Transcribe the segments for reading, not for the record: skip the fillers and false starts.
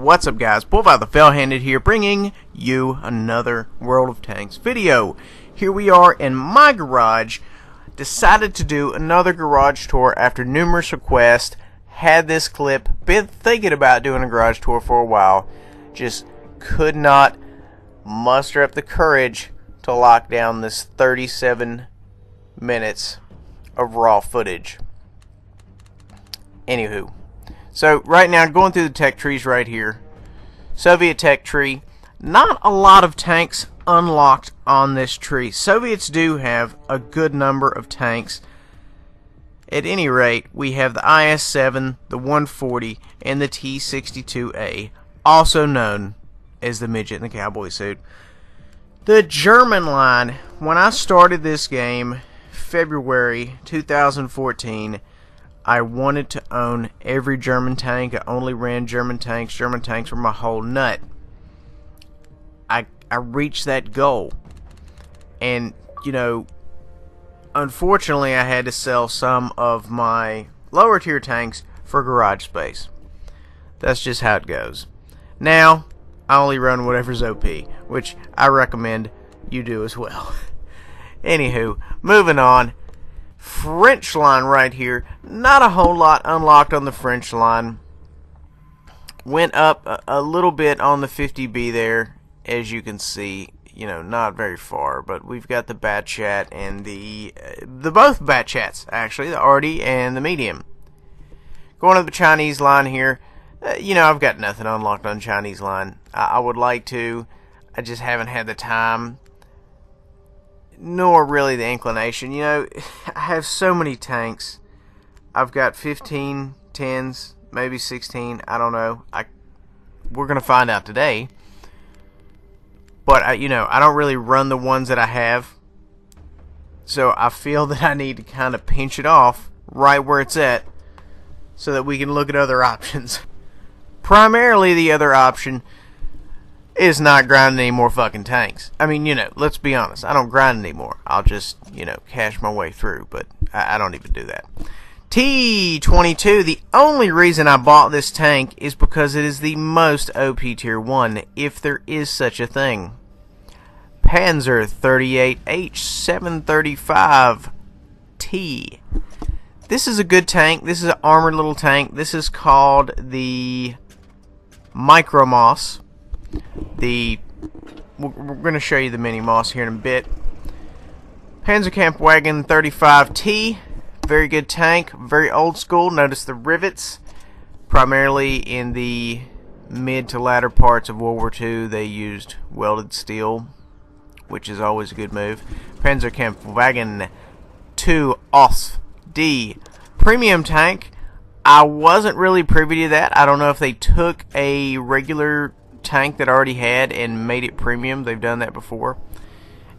What's up, guys? Bull by the Fell-Handed here, bringing you another World of Tanks video. Here we are in my garage. Decided to do another garage tour after numerous requests. Had this clip, been thinking about doing a garage tour for a while. Just could not muster up the courage to lock down this 37 minutes of raw footage. Anywho. So right now, going through the tech trees right here. Soviet tech tree. Not a lot of tanks unlocked on this tree. Soviets do have a good number of tanks. At any rate, we have the IS-7, the 140, and the T-62A, also known as the midget in the cowboy suit. The German line, when I started this game, February 2014, I wanted to own every German tank. I only ran German tanks. German tanks were my whole nut. I reached that goal. And, you know, unfortunately I had to sell some of my lower tier tanks for garage space. That's just how it goes. Now, I only run whatever's OP, which I recommend you do as well. Anywho, moving on. French line right here. Not a whole lot unlocked on the French line. Went up a little bit on the 50B there, as you can see. You know, not very far, but we've got the Bat Chat and the both Bat Chats actually, the Arty and the medium. Going to the Chinese line here. You know, I've got nothing unlocked on Chinese line. I would like to. I just haven't had the time, nor really the inclination. You know, I have so many tanks. I've got 15, 10s, maybe 16. I don't know. We're gonna find out today. But you know, I don't really run the ones that I have, so I feel that I need to kind of pinch it off right where it's at, so that we can look at other options. Primarily, the other option is not grinding any more fucking tanks. I mean, you know, let's be honest. I don't grind anymore. I'll just, you know, cash my way through, but I don't even do that. T-22, the only reason I bought this tank is because it is the most OP Tier 1, if there is such a thing. Panzer 38H 735T. This is a good tank. This is an armored little tank. This is called the Micro Moss. We're going to show you the mini Moss here in a bit. Panzerkampfwagen 35T, very good tank, very old school. Notice the rivets, primarily in the mid to latter parts of World War II. They used welded steel, which is always a good move. Panzerkampfwagen 2 OS D, premium tank. I wasn't really privy to that. I don't know if they took a regular tank that I already had and made it premium. They've done that before.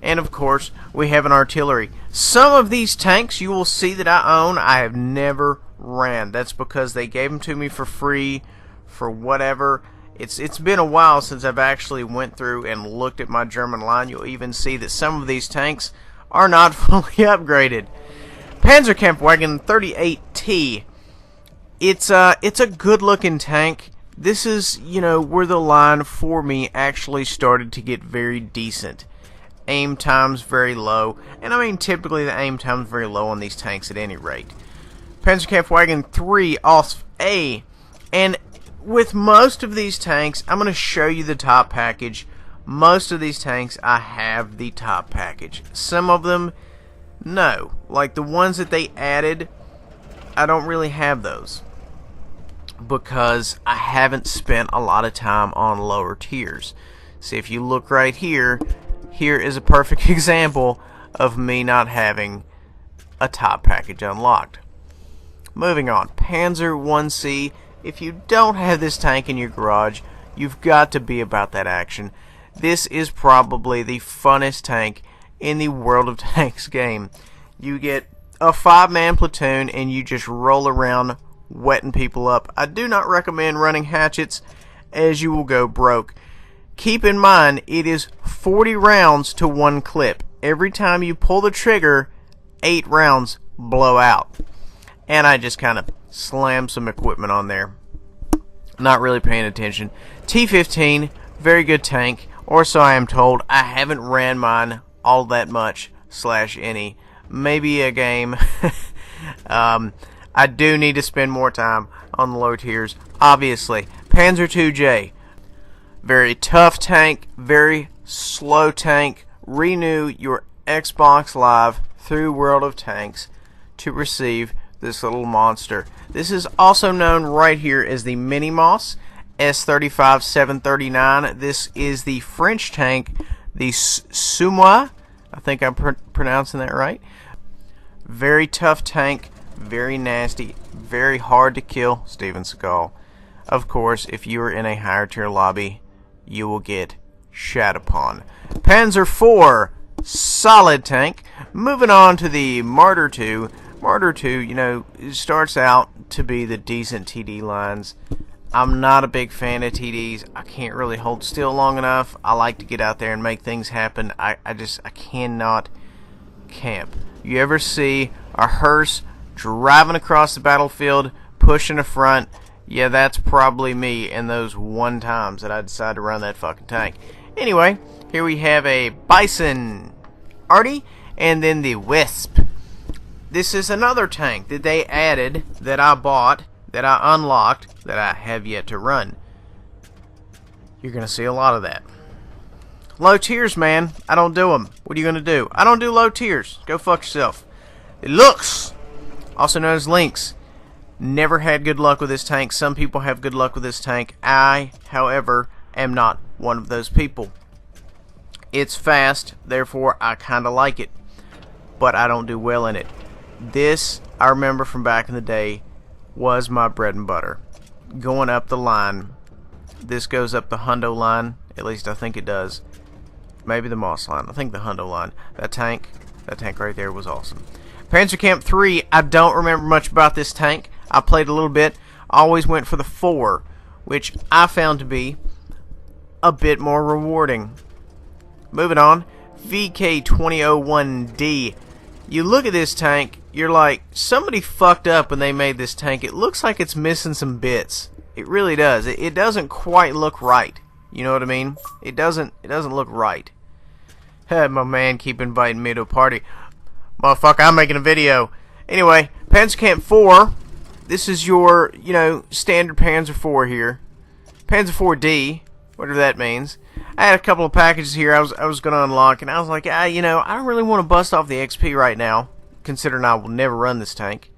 And of course, we have an artillery. Some of these tanks you will see that I own, I have never ran. That's because they gave them to me for free, for whatever. It's been a while since I've actually went through and looked at my German line. You'll even see that some of these tanks are not fully upgraded. Panzerkampfwagen 38T. It's a good looking tank. This is, you know, where the line for me actually started to get very decent. Aim time's very low, and I mean typically the aim time's very low on these tanks at any rate. Panzerkampfwagen 3 OS A, and with most of these tanks, I'm going to show you the top package. Most of these tanks I have the top package. Some of them, no. Like the ones that they added, I don't really have those, because I haven't spent a lot of time on lower tiers. See, if you look right here, here is a perfect example of me not having a top package unlocked. Moving on, Panzer 1C. If you don't have this tank in your garage, you've got to be about that action. This is probably the funnest tank in the World of Tanks game. You get a 5-man platoon and you just roll around wetting people up. I do not recommend running hatchets, as you will go broke. Keep in mind, it is 40 rounds to one clip. Every time you pull the trigger, 8 rounds blow out. And I just kind of slammed some equipment on there. Not really paying attention. T-15, very good tank, or so I am told. I haven't ran mine all that much, / any. Maybe a game. I do need to spend more time on the low tiers, obviously. Panzer II-J, very tough tank, very slow tank. Renew your Xbox Live through World of Tanks to receive this little monster. This is also known right here as the Mini Moss S35-739. This is the French tank, the Sumois. I think I'm pronouncing that right. Very tough tank, very nasty, very hard to kill. Steven Seagal. Of course, if you are in a higher tier lobby, you will get shat upon. Panzer IV, solid tank. Moving on to the Martyr II. Martyr II, you know, starts out to be the decent TD lines. I'm not a big fan of TDs. I can't really hold still long enough. I like to get out there and make things happen. I cannot camp. You ever see a hearse driving across the battlefield, pushing a front? Yeah, that's probably me in those one times that I decided to run that fucking tank. Anyway, here we have a Bison Artie, and then the Wisp. This is another tank that they added, that I bought, that I unlocked, that I have yet to run. You're going to see a lot of that. Low tiers, man. I don't do them. What are you going to do? I don't do low tiers. Go fuck yourself. It looks, also known as Lynx. Never had good luck with this tank. Some people have good luck with this tank. I, however, am not one of those people. It's fast, therefore I kind of like it, but I don't do well in it. This, I remember from back in the day, was my bread and butter. Going up the line. This goes up the Hundo line. At least I think it does. Maybe the Moss line. I think the Hundo line. That tank right there was awesome. Panzer Camp 3, I don't remember much about this tank. I played a little bit. I always went for the 4, which I found to be a bit more rewarding. Moving on. VK2001D. You look at this tank, you're like, somebody fucked up when they made this tank. It looks like it's missing some bits. It really does. It doesn't quite look right. You know what I mean? It doesn't look right. Hey, my man, keep inviting me to a party. Motherfucker, I'm making a video. Anyway, Panzer Camp 4. This is your, you know, standard Panzer IV here. Panzer IV-D, whatever that means. I had a couple of packages here I was going to unlock, and I was like, you know, I don't really want to bust off the XP right now, considering I will never run this tank.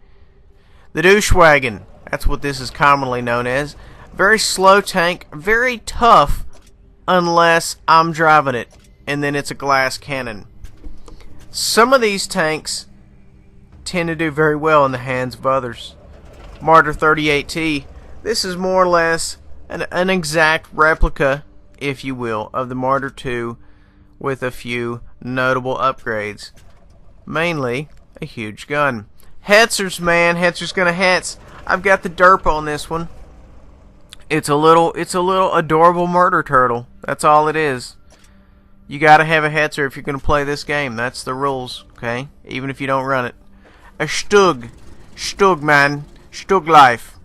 The Douchewagon, that's what this is commonly known as. Very slow tank, very tough, unless I'm driving it, and then it's a glass cannon. Some of these tanks tend to do very well in the hands of others. Martyr 38T, this is more or less an exact replica, if you will, of the Martyr II with a few notable upgrades. Mainly a huge gun. Hetzers, man, Hetzer's gonna hetz. I've got the derp on this one. It's a little adorable murder turtle. That's all it is. You gotta have a Hetzer if you're gonna play this game. That's the rules, okay? Even if you don't run it. A Stug. Stug, man. Stug life.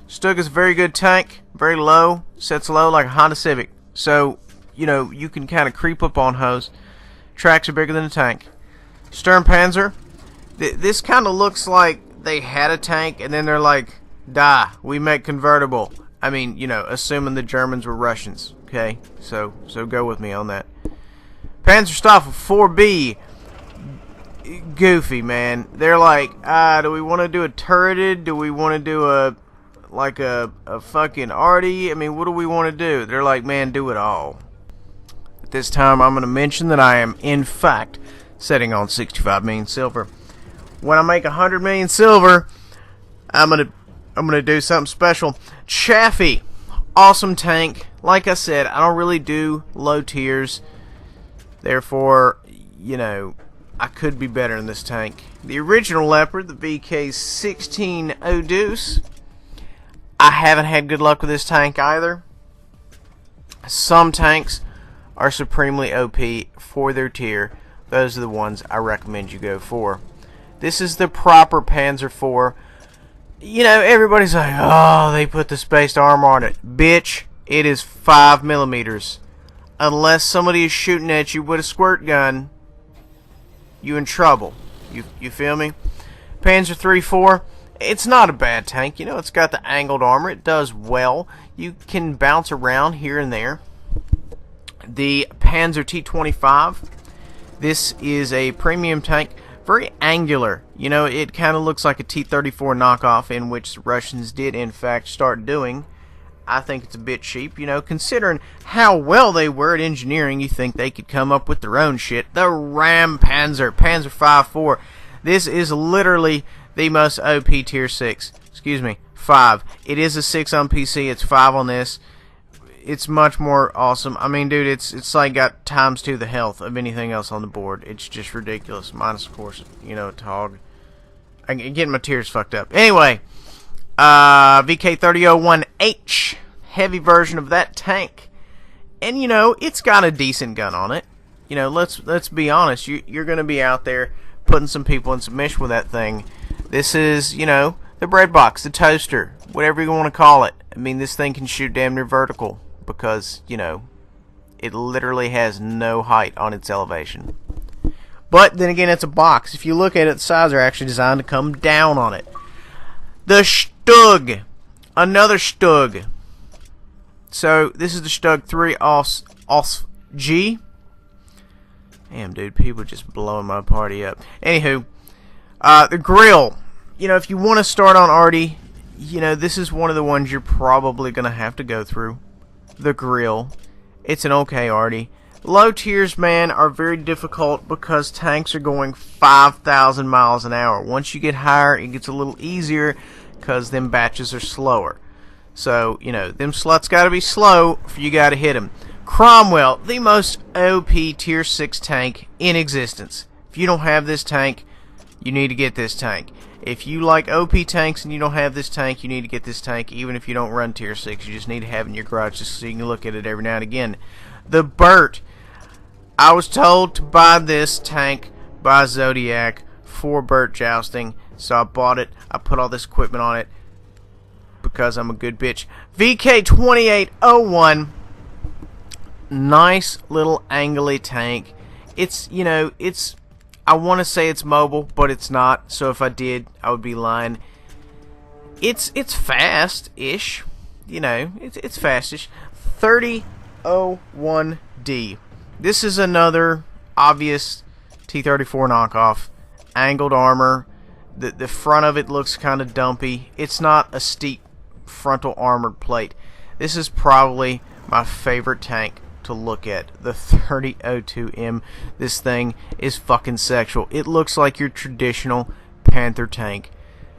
Stug is a very good tank. Very low. Sets low like a Honda Civic. So, you know, you can kind of creep up on hoes. Tracks are bigger than a tank. Sturmpanzer. This kind of looks like they had a tank and then they're like, "Da, we make convertible." I mean, you know, assuming the Germans were Russians. Okay, so go with me on that. Panzerstaffel 4B. Goofy, man. They're like, do we want to do a turreted? Do we want to do a fucking arty? I mean, what do we want to do? They're like, man, do it all. At this time, I'm going to mention that I am, in fact, setting on 65 million silver. When I make 100 million silver, I'm gonna do something special. Chaffee, awesome tank. Like I said, I don't really do low tiers. Therefore, you know, I could be better in this tank. The original Leopard, the VK16 Odus. I haven't had good luck with this tank either. Some tanks are supremely OP for their tier. Those are the ones I recommend you go for. This is the proper Panzer IV. You know, everybody's like, oh, they put the spaced armor on it. Bitch, it is 5 millimeters. Unless somebody is shooting at you with a squirt gun, you in trouble. You feel me? Panzer III-4, it's not a bad tank. You know, it's got the angled armor. It does well. You can bounce around here and there. The Panzer T-25, this is a premium tank. Very angular. You know, it kind of looks like a T-34 knockoff, in which the Russians did, in fact, start doing. I think it's a bit cheap, you know, considering how well they were at engineering. You think they could come up with their own shit. The Ram Panzer, Panzer V-4. This is literally the most OP tier 6. Excuse me, 5. It is a 6 on PC. It's 5 on this. It's much more awesome. I mean, dude, it's like got ×2 the health of anything else on the board. It's just ridiculous. Minus, of course, you know, Tog. I'm getting my tears fucked up. Anyway, VK3001H, heavy version of that tank, and you know, it's got a decent gun on it. You know, let's be honest. You're gonna be out there putting some people in submission with that thing. This is, you know, the bread box, the toaster, whatever you want to call it. I mean, this thing can shoot damn near vertical. Because, you know, it literally has no height on its elevation. But, then again, it's a box. If you look at it, the sides are actually designed to come down on it. The Stug. Another Stug. So, this is the Stug 3 Os G. Damn, dude, people just blowing my party up. Anywho, the grill. You know, if you want to start on Arty, you know, this is one of the ones you're probably going to have to go through. The grill. It's an okay Arty. Low tiers, man, are very difficult because tanks are going 5,000 miles an hour. Once you get higher, it gets a little easier because them batches are slower. So, you know, them sluts got to be slow for you got to hit them. Cromwell, the most OP tier 6 tank in existence. If you don't have this tank, you need to get this tank. If you like OP tanks and you don't have this tank, you need to get this tank. Even if you don't run tier 6, you just need to have it in your garage just so you can look at it every now and again. The Burt. I was told to buy this tank by Zodiac for Burt jousting, so I bought it. I put all this equipment on it because I'm a good bitch. VK2801. Nice little angly tank. It's, you know, it's... I want to say it's mobile, but it's not. So if I did, I would be lying. It's fast-ish. You know, it's fast-ish. 3001D. This is another obvious T-34 knockoff. Angled armor. The front of it looks kind of dumpy. It's not a steep frontal armored plate. This is probably my favorite tank to look at. The 3002M. This thing is fucking sexual. It looks like your traditional Panther tank.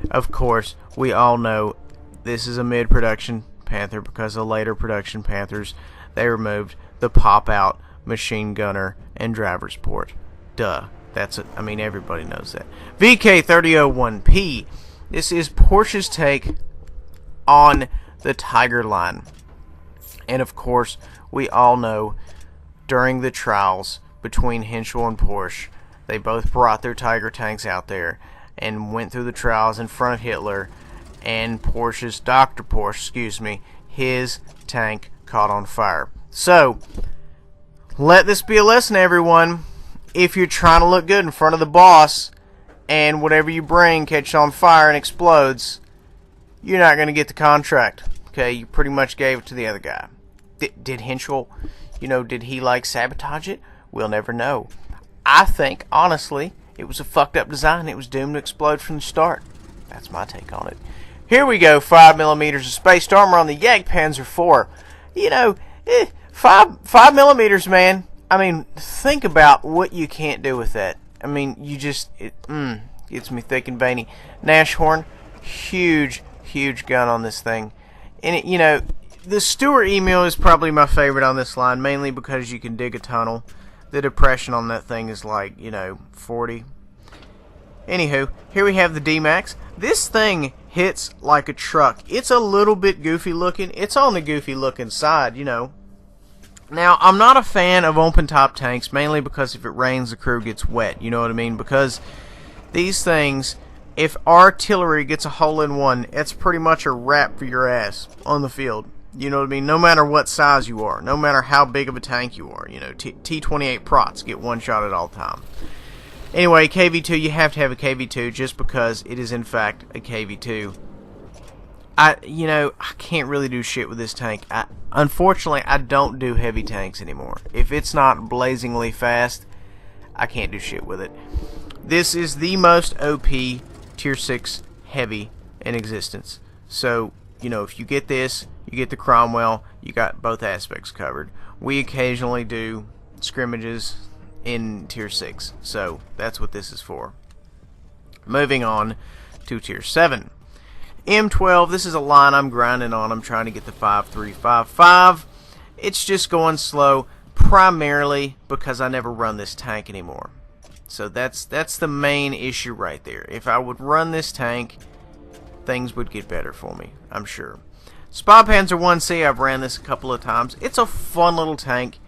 Of course, we all know this is a mid-production Panther because the later production Panthers, they removed the pop-out machine gunner and driver's port. Duh. That's it. I mean, everybody knows that. VK3001P. This is Porsche's take on the Tiger line. And of course, we all know during the trials between Henschel and Porsche, they both brought their Tiger tanks out there and went through the trials in front of Hitler, and Dr. Porsche, excuse me, his tank caught on fire. So, let this be a lesson, everyone. If you're trying to look good in front of the boss and whatever you bring catches on fire and explodes, you're not going to get the contract. Okay, you pretty much gave it to the other guy. Did Henschel, you know, did he like sabotage it? We'll never know. I think, honestly, it was a fucked up design. It was doomed to explode from the start. That's my take on it. Here we go, 5mm of spaced armor on the Jagdpanzer IV. You know, 5mm, man. I mean, think about what you can't do with that. I mean, you just, gets me thick and veiny. Nashorn, huge gun on this thing. And, it, you know, the Stewart email is probably my favorite on this line, mainly because you can dig a tunnel. The depression on that thing is like, you know, 40. Anywho, here we have the D-Max. This thing hits like a truck. It's a little bit goofy looking. It's on the goofy looking side, you know. Now, I'm not a fan of open top tanks, mainly because if it rains, the crew gets wet. You know what I mean? Because these things, If artillery gets a hole-in-one, it's pretty much a wrap for your ass on the field. You know what I mean? No matter what size you are, no matter how big of a tank you are, you know, T-28 Prots get one shot at all time. Anyway, KV-2, you have to have a KV-2 just because it is in fact a KV-2. I can't really do shit with this tank. Unfortunately, I don't do heavy tanks anymore. If it's not blazingly fast, I can't do shit with it. This is the most OP Tier 6 heavy in existence. So, you know, if you get this, you get the Cromwell, you got both aspects covered. We occasionally do scrimmages in Tier 6, so that's what this is for. Moving on to Tier 7. M12, this is a line I'm grinding on. I'm trying to get the 5355. It's just going slow, primarily because I never run this tank anymore. So that's the main issue right there. If I would run this tank, things would get better for me, I'm sure. Spy Panzer 1C, I've ran this a couple of times. It's a fun little tank.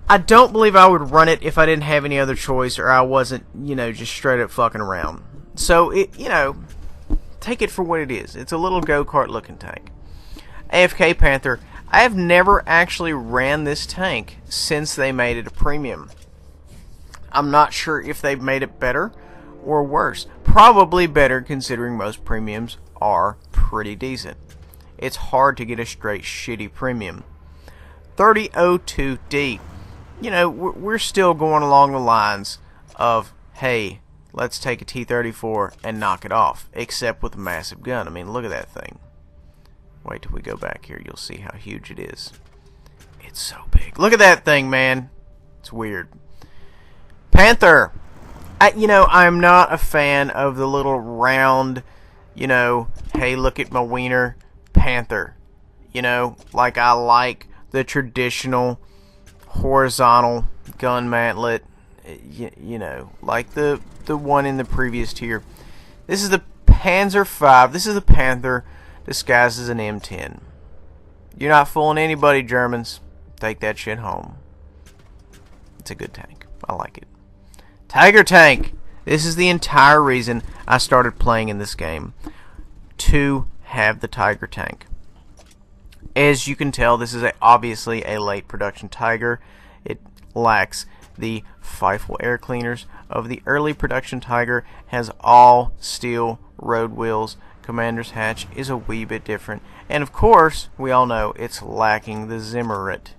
I don't believe I would run it if I didn't have any other choice or I wasn't, you know, just straight up fucking around. So, you know, take it for what it is. It's a little go-kart looking tank. AFK Panther, I have never actually ran this tank since they made it a premium. I'm not sure if they've made it better or worse. Probably better, considering most premiums are pretty decent. It's hard to get a straight shitty premium. 3002D. You know, we're still going along the lines of, hey, let's take a T-34 and knock it off. Except with a massive gun. I mean, look at that thing. Wait till we go back here. You'll see how huge it is. It's so big. Look at that thing, man. It's weird. Panther. I'm not a fan of the little round, you know, hey, look at my wiener Panther. You know, like I like the traditional horizontal gun mantlet, you know, like the one in the previous tier. This is the Panzer V. This is the Panther disguised as an M10. You're not fooling anybody, Germans. Take that shit home. It's a good tank. I like it. Tiger Tank. This is the entire reason I started playing in this game. To have the Tiger Tank. As you can tell, this is obviously a late production Tiger. It lacks the Feifel air cleaners of the early production Tiger. Has all steel road wheels. Commander's hatch is a wee bit different. And of course, we all know it's lacking the Zimmerit.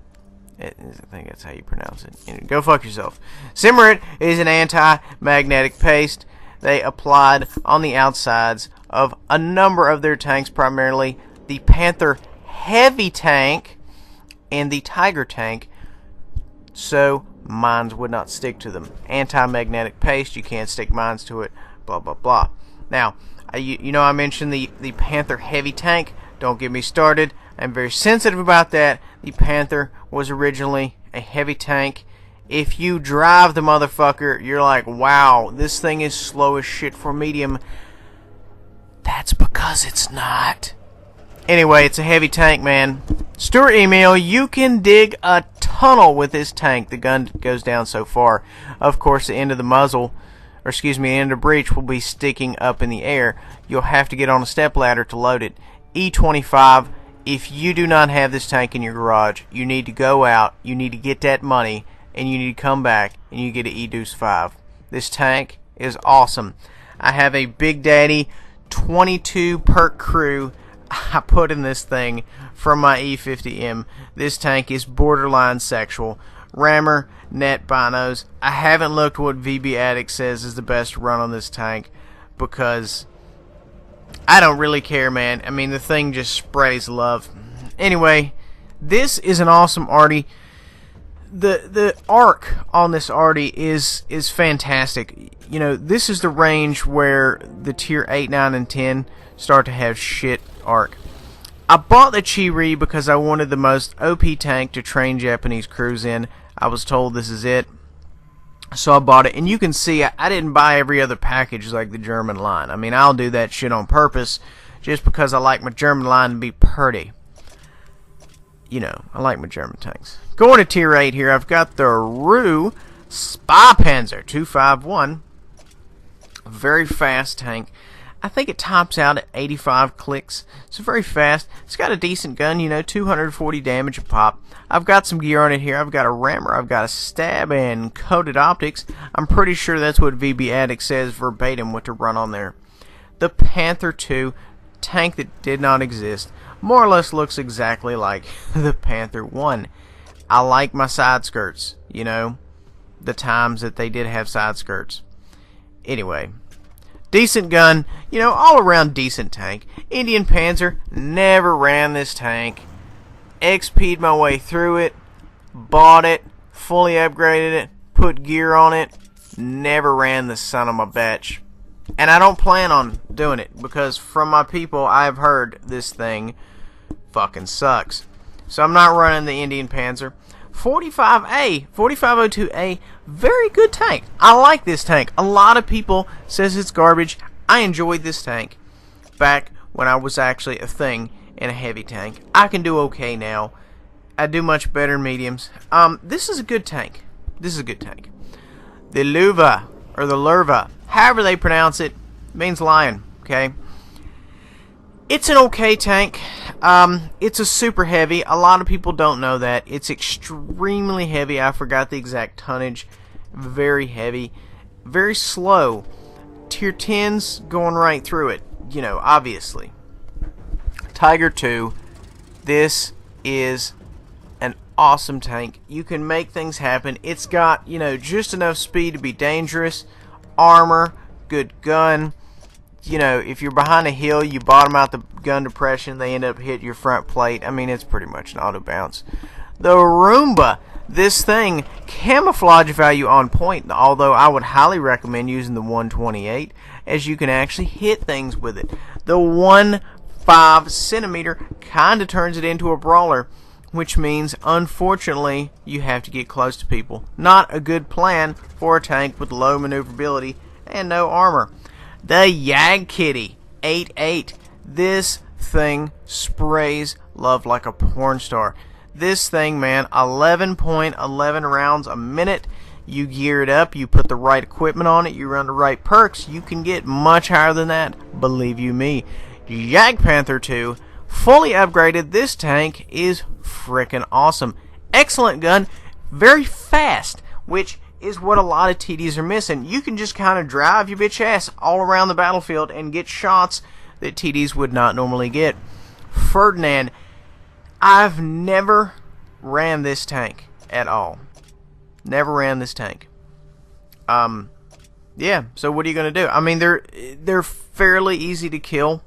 I think that's how you pronounce it. Go fuck yourself. Zimmerit is an anti-magnetic paste they applied on the outsides of a number of their tanks, primarily the Panther Heavy tank and the Tiger tank, so mines would not stick to them. Anti-magnetic paste, you can't stick mines to it, blah blah blah. Now, you know I mentioned the Panther Heavy tank. Don't get me started. I'm very sensitive about that. The Panther was originally a heavy tank. If you drive the motherfucker, you're like, wow, this thing is slow as shit for medium. That's because it's not. Anyway, it's a heavy tank, man. Stuart Email, you can dig a tunnel with this tank. The gun goes down so far. Of course, the end of the muzzle, or excuse me, the end of the breech will be sticking up in the air. You'll have to get on a step ladder to load it. E25, if you do not have this tank in your garage, you need to go out, you need to get that money, and you need to come back, and you get an E-Deuce 5. This tank is awesome. I have a Big Daddy 22 perk crew I put in this thing from my E50M. This tank is borderline sexual. Rammer, net binos. I haven't looked what VB Addict says is the best run on this tank because I don't really care, man. I mean, the thing just sprays love. Anyway, this is an awesome arty. The arc on this arty is fantastic. You know, this is the range where the tier 8, 9, and 10 start to have shit arc. I bought the Chi-Ri because I wanted the most OP tank to train Japanese crews in. I was told this is it, so I bought it. And you can see I didn't buy every other package like the German line. I mean, I'll do that shit on purpose just because I like my German line to be pretty. You know, I like my German tanks. Going to tier 8 here, I've got the Rue Spy Panzer 251. Very fast tank. I think it tops out at 85 clicks. It's very fast. It's got a decent gun, 240 damage a pop. I've got some gear on it here. I've got a rammer, I've got a stab, and coated optics. I'm pretty sure that's what VB Addict says verbatim what to run on there. The Panther 2 tank that did not exist more or less looks exactly like the Panther 1. I like my side skirts, the times that they did have side skirts. Anyway, decent gun, all around decent tank. Indian Panzer, never ran this tank. XP'd my way through it, bought it, fully upgraded it, put gear on it, never ran the son of a bitch. And I don't plan on doing it, because from my people I've heard this thing fucking sucks. So I'm not running the Indian Panzer. 4502A, very good tank. I like this tank. A lot of people says it's garbage. I enjoyed this tank back when I was actually a thing in a heavy tank. I can do okay now. I do much better in mediums. This is a good tank. This is a good tank. The Luva, or the Lurva, however they pronounce it, means lion, okay? It's an okay tank. It's a super heavy. A lot of people don't know that. It's extremely heavy. I forgot the exact tonnage. Very heavy. Very slow. Tier 10s going right through it, obviously. Tiger 2. This is an awesome tank. You can make things happen. It's got, just enough speed to be dangerous. Armor. Good gun. If you're behind a hill, you bottom out the gun depression, they end up hitting your front plate. I mean, it's pretty much an auto bounce. The Roomba, this thing, camouflage value on point, although I would highly recommend using the 128, as you can actually hit things with it. The 1.5 centimeter kind of turns it into a brawler, which means, unfortunately, you have to get close to people. Not a good plan for a tank with low maneuverability and no armor. The Yag Kitty 8.8. This thing sprays love like a porn star. This thing, man, 11.11 rounds a minute. You gear it up, you put the right equipment on it, you run the right perks, you can get much higher than that, believe you me. Jag Panther 2, fully upgraded. This tank is frickin' awesome. Excellent gun, very fast, which is what a lot of TDs are missing. You can just kind of drive your bitch ass all around the battlefield and get shots that TDs would not normally get. Ferdinand, I've never ran this tank at all. Never ran this tank. Yeah, so what are you going to do? I mean, they're fairly easy to kill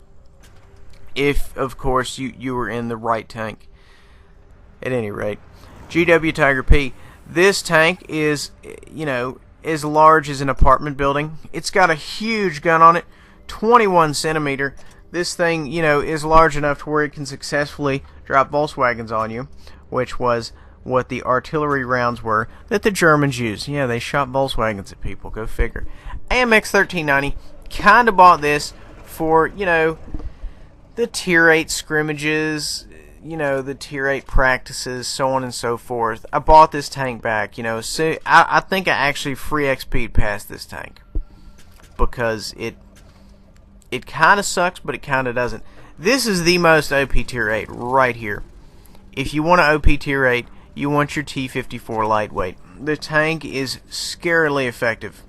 if, of course, you were in the right tank. At any rate, GW Tiger P. This tank is, as large as an apartment building. It's got a huge gun on it, 21 centimeter. This thing, is large enough to where it can successfully drop Volkswagens on you, which was what the artillery rounds were that the Germans used. Yeah, they shot Volkswagens at people. Go figure. AMX 1390, kind of bought this for, the Tier 8 scrimmages, the Tier 8 practices, so on and so forth. I bought this tank back, so I think I actually free XP'd past this tank. Because it kind of sucks, but it kind of doesn't. This is the most OP Tier 8 right here. If you want an OP Tier 8, you want your T-54 lightweight. The tank is scarily effective.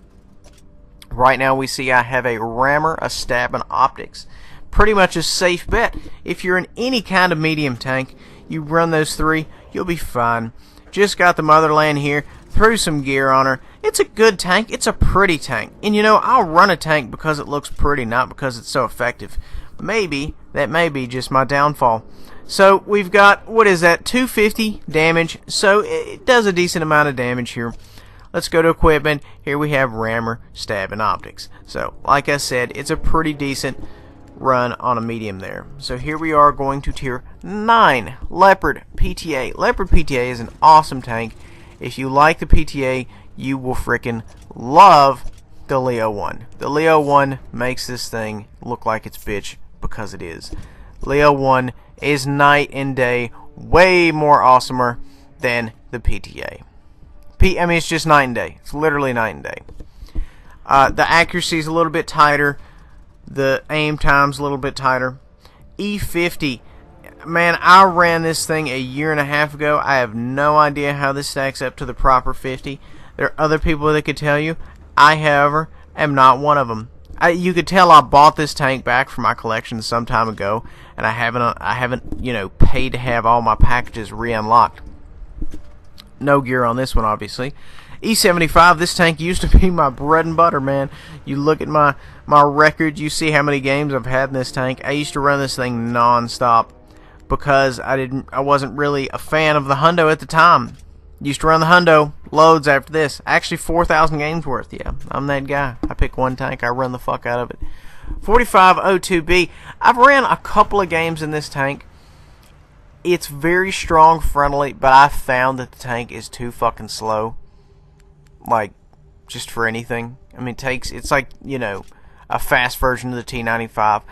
Right now we see I have a rammer, a stab, and optics. Pretty much a safe bet. If you're in any kind of medium tank, you run those three, you'll be fine. Just got the motherland here, threw some gear on her. It's a good tank, it's a pretty tank. And I'll run a tank because it looks pretty, not because it's so effective. Maybe, that may be just my downfall. So we've got, what is that, 250 damage, so it does a decent amount of damage here. Let's go to equipment. Here we have rammer, stab, and optics. So, like I said, it's a pretty decent run on a medium there. So here we are going to Tier 9, Leopard PTA. Leopard PTA is an awesome tank. If you like the PTA, you will frickin' love the Leo 1. The Leo 1 makes this thing look like it's bitch, because it is. Leo 1 is night and day, way more awesomer than the PTA. I mean, it's just night and day. It's literally night and day. The accuracy is a little bit tighter. The aim time's a little bit tighter. E50. Man, I ran this thing a year and a half ago. I have no idea how this stacks up to the proper 50. There are other people that could tell you. I, however, am not one of them. You could tell I bought this tank back for my collection some time ago, and I haven't, paid to have all my packages re-unlocked. No gear on this one, obviously. E75, this tank used to be my bread and butter, man. You look at my record, you see how many games I've had in this tank. I used to run this thing non-stop because I wasn't really a fan of the hundo at the time. Used to run the hundo loads after this. Actually, 4,000 games worth. Yeah, I'm that guy. I pick one tank, I run the fuck out of it. 4502B. I've ran a couple of games in this tank. It's very strong frontally, but I found that the tank is too fucking slow. Like, just for anything. I mean, it's like, a fast version of the T95.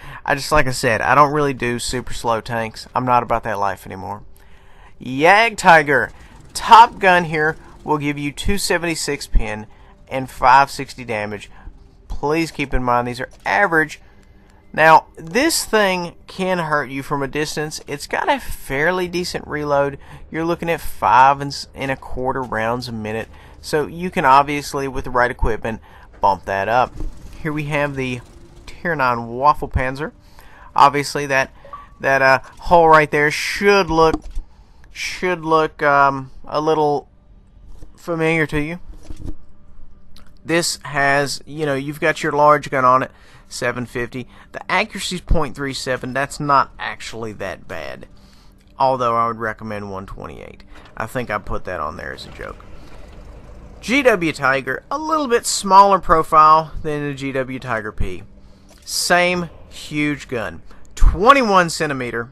Like I said, I don't really do super slow tanks. I'm not about that life anymore. Yag Tiger. Top gun here will give you 276 pin and 560 damage. Please keep in mind these are average. Now, this thing can hurt you from a distance. It's got a fairly decent reload. You're looking at 5 1/4 rounds a minute. So you can obviously, with the right equipment, bump that up. Here we have the Tier 9 Waffle Panzer. Obviously, that hole right there should look a little familiar to you. This has, you've got your large gun on it, 750. The accuracy's .37. That's not actually that bad. Although I would recommend 128. I think I put that on there as a joke. GW Tiger, a little bit smaller profile than the GW Tiger P. Same huge gun. 21 centimeter.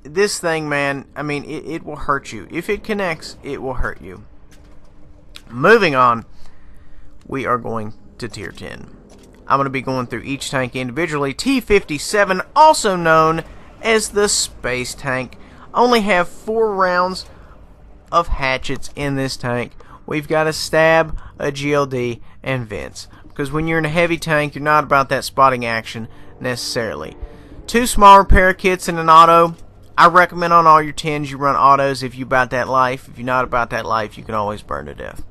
This thing, man, I mean, it will hurt you. If it connects, it will hurt you. Moving on, we are going to Tier 10. I'm going to be going through each tank individually. T-57, also known as the Space Tank. Only have 4 rounds of hatchets in this tank. We've got a stab, a GLD, and vents. Because when you're in a heavy tank, you're not about that spotting action necessarily. 2 small repair kits and an auto. I recommend on all your 10s you run autos if you're about that life. If you're not about that life, you can always burn to death.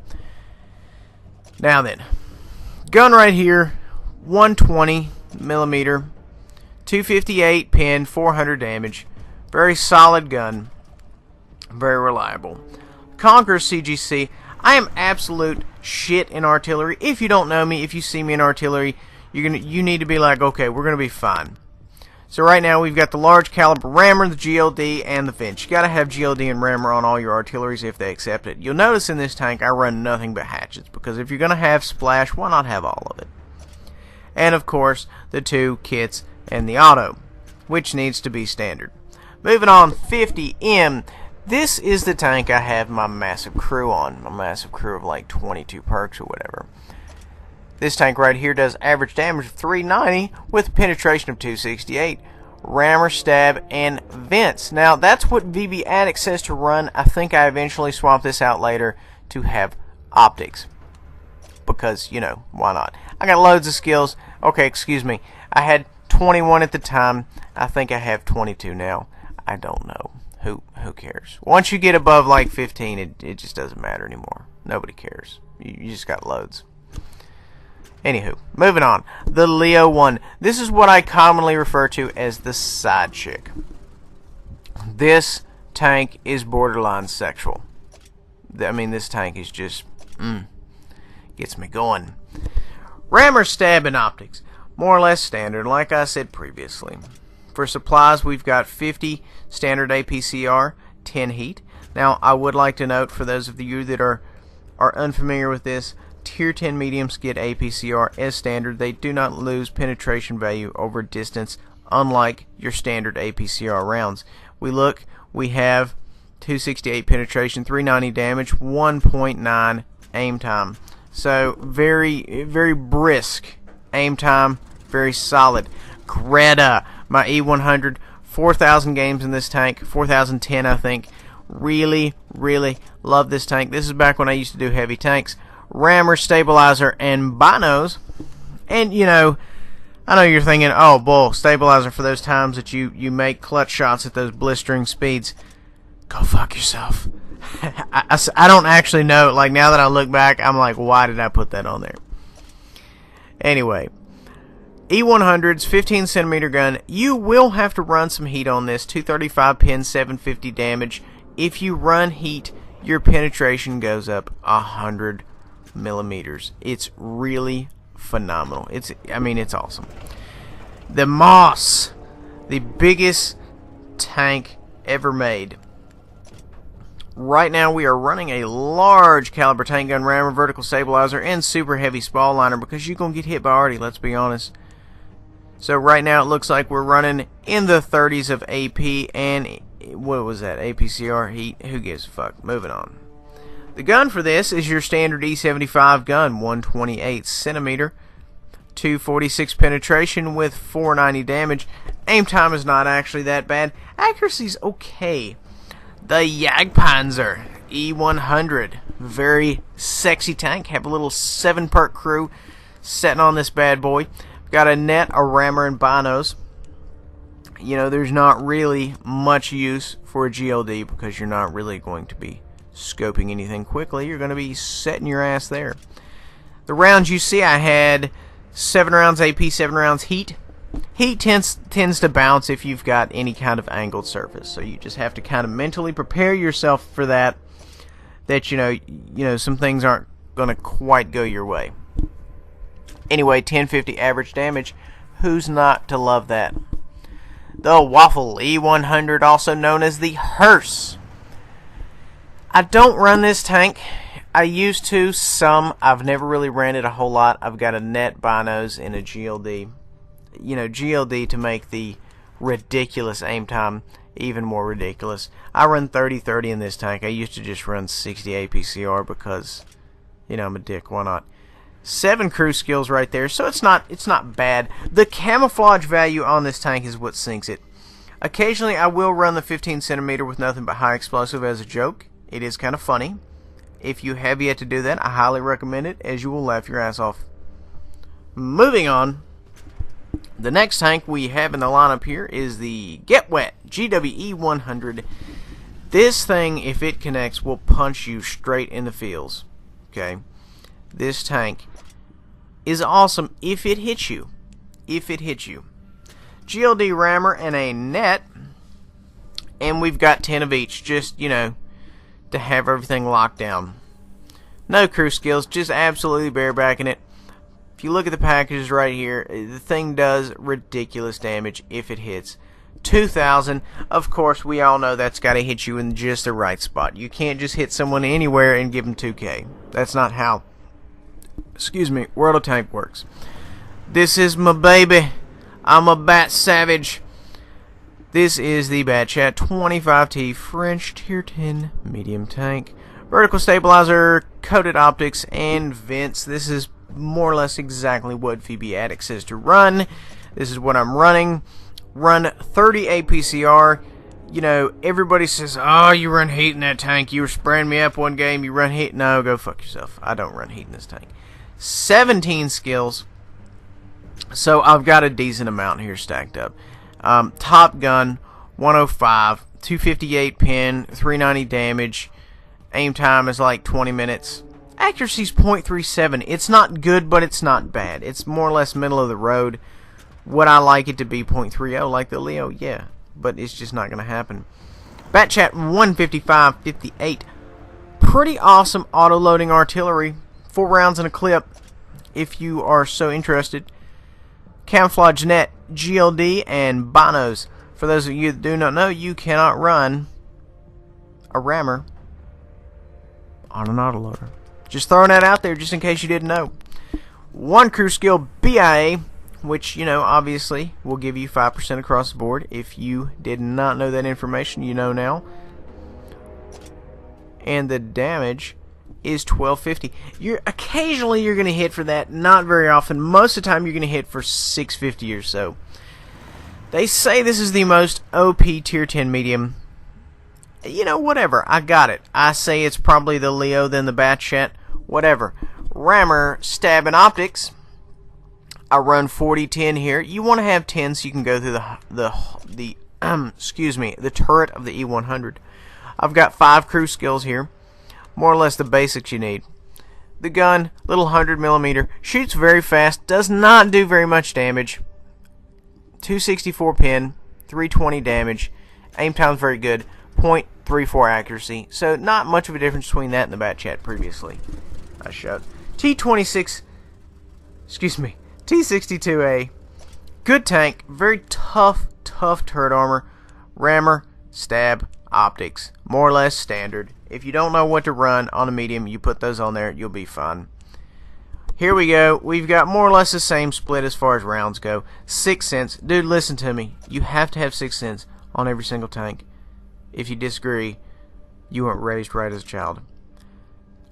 Now then, gun right here, 120 millimeter, 258 pin, 400 damage. Very solid gun. Very reliable. Conqueror CGC. I am absolute shit in artillery. If you don't know me, if you see me in artillery, you need to be like, okay, we're gonna be fine. So right now we've got the large caliber rammer, the GLD, and the Finch. You gotta have GLD and rammer on all your artilleries if they accept it. You'll notice in this tank I run nothing but hatchets, because if you're gonna have splash, why not have all of it? And of course, the 2 kits and the auto, which needs to be standard. Moving on, 50M. This is the tank I have my massive crew on. My massive crew of like 22 perks or whatever. This tank right here does average damage of 390 with penetration of 268. Rammer, stab, and vents. Now, that's what VB Addict says to run. I think I eventually swap this out later to have optics. Because, why not? I got loads of skills. Okay, excuse me. I had 21 at the time. I think I have 22 now. I don't know. Who cares? Once you get above like 15, it just doesn't matter anymore. Nobody cares. You just got loads. Anywho, moving on. The Leo 1. This is what I commonly refer to as the side chick. This tank is borderline sexual. I mean, this tank is just, gets me going. Rammer, stab, and optics. More or less standard, like I said previously. For supplies, we've got 50 standard APCR, 10 heat. Now, I would like to note, for those of you that are unfamiliar with this, Tier 10 mediums get APCR as standard. They do not lose penetration value over distance, unlike your standard APCR rounds. We have 268 penetration, 390 damage, 1.9 aim time. So, very, very brisk aim time, very solid. Greta, my E100, 4,000 games in this tank, 4,010 I think. Really, really love this tank. This is back when I used to do heavy tanks. Rammer, stabilizer, and binos. And, you know, I know you're thinking, oh, bull, stabilizer for those times that you make clutch shots at those blistering speeds. Go fuck yourself. I don't actually know. Like, now that I look back, I'm like, why did I put that on there? Anyway, E100's 15 centimeter gun. You will have to run some heat on this. 235 pin, 750 damage. If you run heat, your penetration goes up 100 millimeters. It's really phenomenal. It's awesome. The Moss, the biggest tank ever made. Right now we are running a large caliber tank gun rammer, vertical stabilizer, and super heavy spall liner because you're going to get hit by Artie, let's be honest. So right now it looks like we're running in the 30s of AP and, what was that, APCR heat? Who gives a fuck? Moving on. The gun for this is your standard E75 gun, 128 centimeter, 246 penetration with 490 damage. Aim time is not actually that bad. Accuracy's okay. The Jagdpanzer E100, very sexy tank. Have a little 7-perk crew setting on this bad boy. Got a net, a rammer, and binos. You know, there's not really much use for a GLD because you're not really going to be scoping anything quickly. You're going to be setting your ass there. The rounds you see, I had 7 rounds AP, 7 rounds heat. Heat tends to bounce if you've got any kind of angled surface, so you just have to kind of mentally prepare yourself for that. That you know some things aren't going to quite go your way. Anyway, 1050 average damage. Who's not to love that? The Waffle E100, also known as the Hearse. I don't run this tank. I used to some. I've never really ran it a whole lot. I've got a net, binos, and a GLD. You know, GLD to make the ridiculous aim time even more ridiculous. I run 30-30 in this tank. I used to just run 60 APCR because, you know, I'm a dick. Why not? 7 crew skills right there, so it's not bad. The camouflage value on this tank is what sinks it. Occasionally, I will run the 15 centimeter with nothing but high explosive as a joke. It is kind of funny. If you have yet to do that, I highly recommend it, as you will laugh your ass off. Moving on. The next tank we have in the lineup here is the Get Wet GWE 100. This thing, if it connects, will punch you straight in the feels. Okay, this tank is awesome if it hits you. If it hits you. GLD rammer and a net, and we've got 10 of each, just, you know, to have everything locked down. No crew skills, just absolutely barebacking it. If you look at the packages right here, the thing does ridiculous damage if it hits. 2,000. Of course, we all know that's got to hit you in just the right spot. You can't just hit someone anywhere and give them 2K. That's not how, excuse me, World of Tank works. This is my baby. I'm a bat savage. This is the Batchat 25T French Tier 10 medium tank. Vertical stabilizer, coated optics, and vents. This is more or less exactly what VB Addict says to run. This is what I'm running. Run 30 APCR. You know, everybody says, oh, you run heat in that tank. You were spraying me up one game. You run heat. No, go fuck yourself. I don't run heat in this tank. 17 skills. So I've got a decent amount here stacked up. Top gun, 105, 258 pin, 390 damage. Aim time is like 20 minutes. Accuracy's 0.37. It's not good, but it's not bad. It's more or less middle of the road. Would I like it to be 0.30 like the Leo? Yeah, but it's just not going to happen. Batchat 155-58. Pretty awesome auto-loading artillery. 4 rounds in a clip, if you are so interested. Camouflage net, GLD, and binos. For those of you that do not know, you cannot run a rammer on an autoloader. Just throwing that out there just in case you didn't know. 1 crew skill BIA, which, you know, obviously will give you 5% across the board. If you did not know that information, you know now. And the damage is 1250. Occasionally you're going to hit for that, not very often. Most of the time you're going to hit for 650 or so. They say this is the most OP tier 10 medium. You know, whatever. I got it. I say it's probably the Leo, then the Batchat. Whatever. Rammer, stab, and optics. I run 40-10 here. You want to have 10 so you can go through the excuse me, the turret of the E100. I've got 5 crew skills here, more or less the basics you need. The gun, little 100mm, shoots very fast, does not do very much damage. 264 pin, 320 damage, aim time's very good, .34 accuracy. So not much of a difference between that and the bat chat previously I showed. T62A, good tank, very tough turret armor, rammer, stab, optics, more or less standard. If you don't know what to run on a medium, you put those on there, you'll be fine. Here we go. We've got more or less the same split as far as rounds go. 6 cents. Dude, listen to me. You have to have 6 cents on every single tank. If you disagree, you weren't raised right as a child.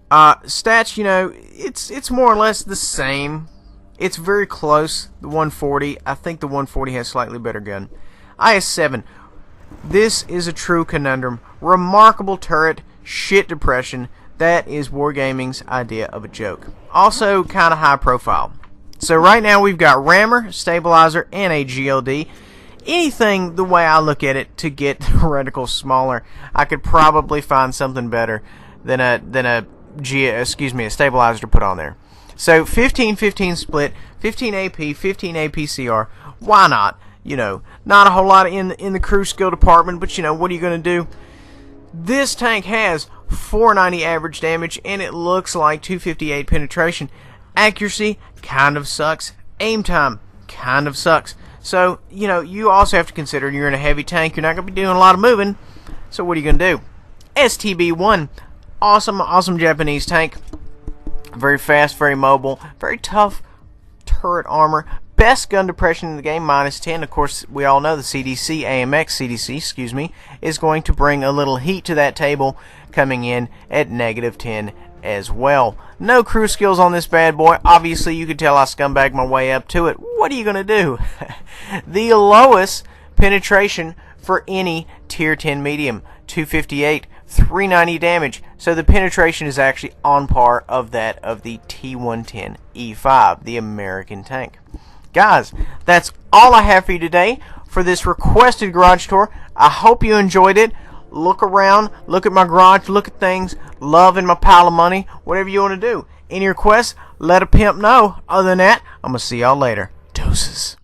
Stats, you know, it's more or less the same. It's very close. The 140. I think the 140 has slightly better gun. IS-7. This is a true conundrum. Remarkable turret. Shit depression. That is Wargaming's idea of a joke. Also kind of high profile. So right now we've got rammer, stabilizer, and a GLD. Anything, the way I look at it, to get the reticle smaller, I could probably find something better than a stabilizer to put on there. So 15-15 split, 15 AP, 15 APCR. Why not? You know, not a whole lot in the crew skill department, but you know, what are you going to do? This tank has 490 average damage, and it looks like 258 penetration. Accuracy kind of sucks. Aim time kind of sucks. So, you know, you also have to consider you're in a heavy tank. You're not going to be doing a lot of moving. So what are you going to do? STB-1. Awesome Japanese tank. Very fast, very mobile, very tough turret armor. Best gun depression in the game, -10. Of course, we all know the CDC, is going to bring a little heat to that table, coming in at -10 as well. No crew skills on this bad boy. Obviously, you could tell I scumbagged my way up to it. What are you going to do? The lowest penetration for any tier 10 medium, 258, 390 damage. So the penetration is actually on par of that of the T110E5, the American tank. Guys, that's all I have for you today for this requested garage tour. I hope you enjoyed it. Look around, look at my garage, look at things, love in my pile of money, whatever you want to do. Any requests, let a pimp know. Other than that, I'm going to see y'all later. Deuces.